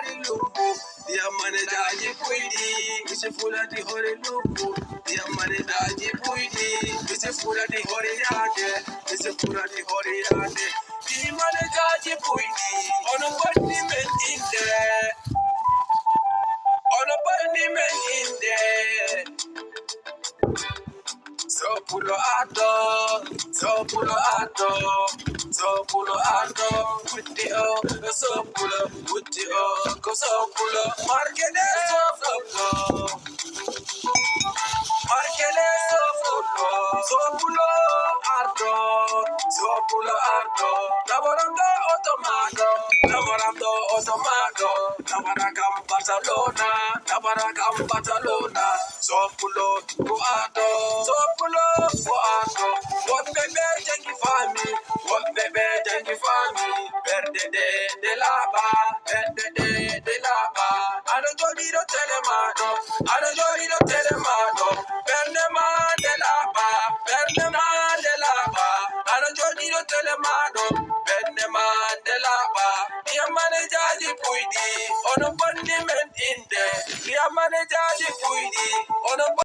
di lumbu. Dia mane daji puidi, isi fula di hore lumbu. Dia mane daji puidi, isi fula di hore yade, isi fula di hore yade. Dia mane daji puidi, ono bandi men inde, ono bandi men inde. Sopulo ato, sopulo ato, sopulo ato, wuti o, sopulo, wuti o, ko sopulo, markede sopulo, markede sopulo, sopulo ato, sopulo ato, laborando automato, laborando automato, laboracam Barcelona, laboracam Barcelona, sopulo ato, sopulo ato, what baby thank you for me, what baby thank you for me, perde de lava, perde de lava, I don't go to telemano, I don't go to telemano, perde man de lava, perde man de lava, I don't go to telemano, perde man de lava, mia manager di puidi, ono bandi me